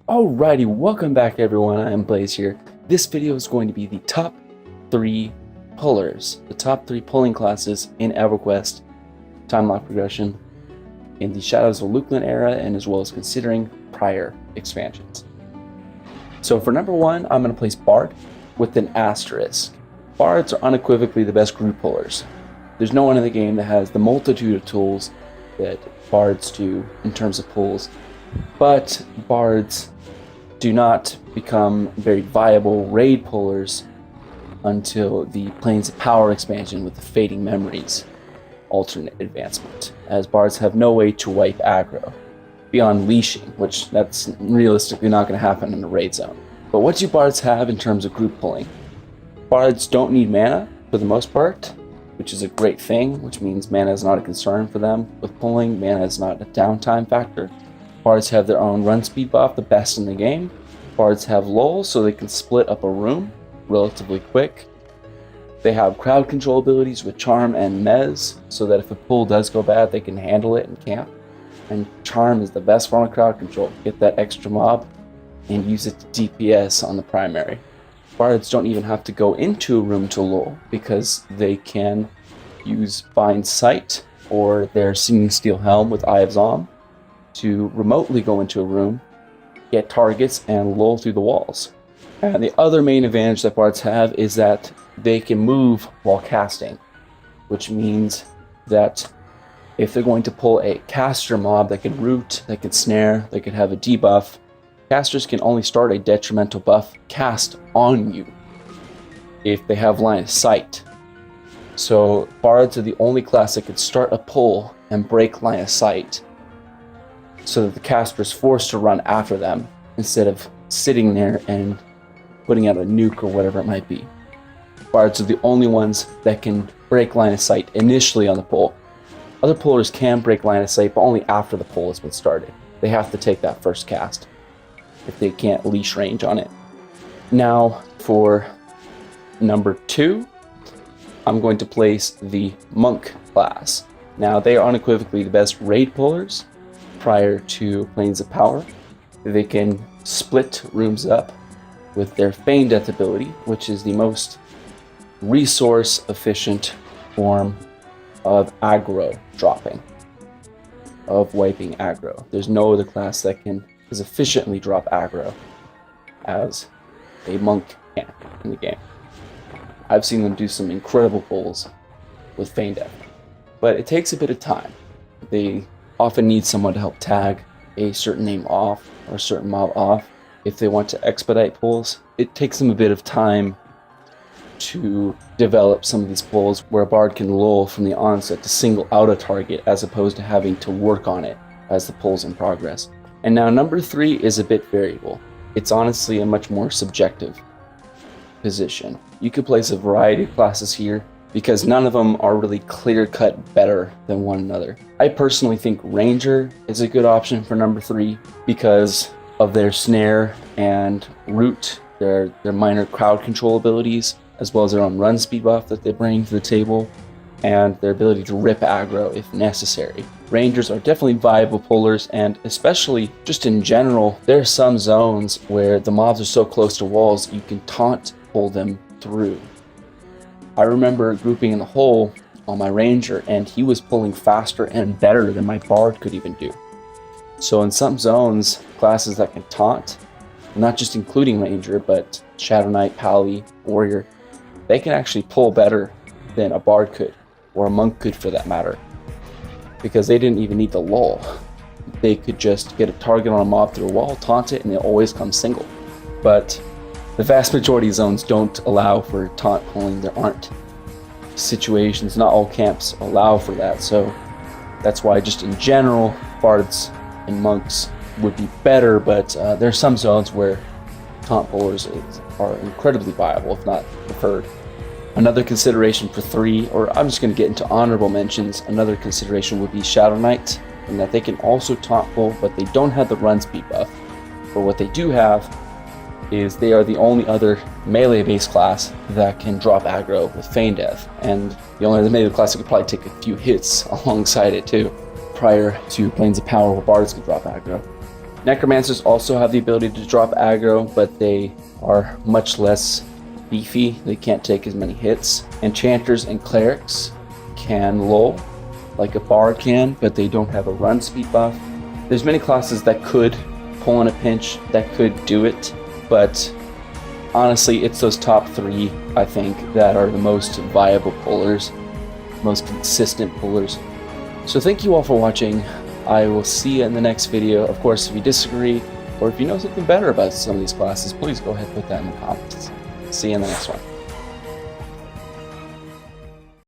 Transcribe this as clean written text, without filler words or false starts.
Alrighty, welcome back everyone, I am Blaze here. This video is going to be the top 3 pullers, the top 3 pulling classes in EverQuest time lock progression in the Shadows of Lukeland era and as well as considering prior expansions. So for number 1, I'm going to place Bard with an asterisk. Bards are unequivocally the best group pullers. There's no one in the game that has the multitude of tools that Bards do in terms of pulls, but Bards do not become very viable raid pullers until the Planes of Power expansion with the Fading Memories alternate advancement, as Bards have no way to wipe aggro beyond leashing, which that's realistically not going to happen in the raid zone. But what do Bards have in terms of group pulling? Bards don't need mana for the most part, which is a great thing, which means mana is not a concern for them. With pulling, mana is not a downtime factor. Bards have their own run speed buff, the best in the game. Bards have lull, so they can split up a room relatively quick. They have crowd control abilities with Charm and Mez, so that if a pull does go bad, they can handle it and camp. And Charm is the best form of crowd control. Get that extra mob and use it to DPS on the primary. Bards don't even have to go into a room to lull, because they can use Bind Sight or their Singing Steel Helm with Eye of Zom to remotely go into a room, get targets, and lull through the walls. And the other main advantage that Bards have is that they can move while casting, which means that if they're going to pull a caster mob that can root, that can snare, that could have a debuff, casters can only start a detrimental buff cast on you if they have line of sight. So Bards are the only class that could start a pull and break line of sight, so that the caster is forced to run after them instead of sitting there and putting out a nuke or whatever it might be. Bards are the only ones that can break line of sight initially on the pull. Other pullers can break line of sight, but only after the pull has been started. They have to take that first cast if they can't leash range on it. Now for number 2, I'm going to place the Monk class. Now they are unequivocally the best raid pullers prior to Planes of Power. They can split rooms up with their Feign Death ability, which is the most resource efficient form of aggro dropping, of wiping aggro. There's no other class that can as efficiently drop aggro as a Monk can in the game. I've seen them do some incredible pulls with Feign Death, but it takes a bit of time. They often need someone to help tag a certain name off or a certain mob off if they want to expedite pulls. It takes them a bit of time to develop some of these pulls where a Bard can lull from the onset to single out a target as opposed to having to work on it as the pull's in progress. And now number 3 is a bit variable. It's honestly a much more subjective position. You could place a variety of classes here because none of them are really clear-cut better than one another. I personally think Ranger is a good option for number 3 because of their snare and root, their minor crowd control abilities, as well as their own run speed buff that they bring to the table, and their ability to rip aggro if necessary. Rangers are definitely viable pullers, and especially just in general, there are some zones where the mobs are so close to walls you can taunt pull them through. I remember grouping in the hole on my Ranger, and he was pulling faster and better than my Bard could even do. So in some zones, classes that can taunt, not just including Ranger, but Shadow Knight, Pally, Warrior, they can actually pull better than a Bard could, or a Monk could for that matter, because they didn't even need the lull. They could just get a target on a mob through a wall, taunt it, and they always come single. But the vast majority of zones don't allow for taunt pulling. There aren't situations, not all camps allow for that, so that's why just in general, Bards and Monks would be better, but there are some zones where taunt pullers are incredibly viable, if not preferred. Another consideration for 3, or I'm just going to get into honorable mentions, another consideration would be Shadow Knight, in that they can also taunt pull, but they don't have the run speed buff. But what they do have is they are the only other melee-based class that can drop aggro with Feign Death, and the only other melee class that could probably take a few hits alongside it too, prior to Planes of Power where Bards could drop aggro. Necromancers also have the ability to drop aggro, but they are much less beefy. They can't take as many hits. Enchanters and clerics can lull like a bard can, but they don't have a run speed buff. There's many classes that could pull in a pinch, that could do it, but honestly, it's those top 3, I think, that are the most viable pullers, most consistent pullers. So thank you all for watching. I will see you in the next video. Of course, if you disagree, or if you know something better about some of these classes, please go ahead and put that in the comments. See you in the next one.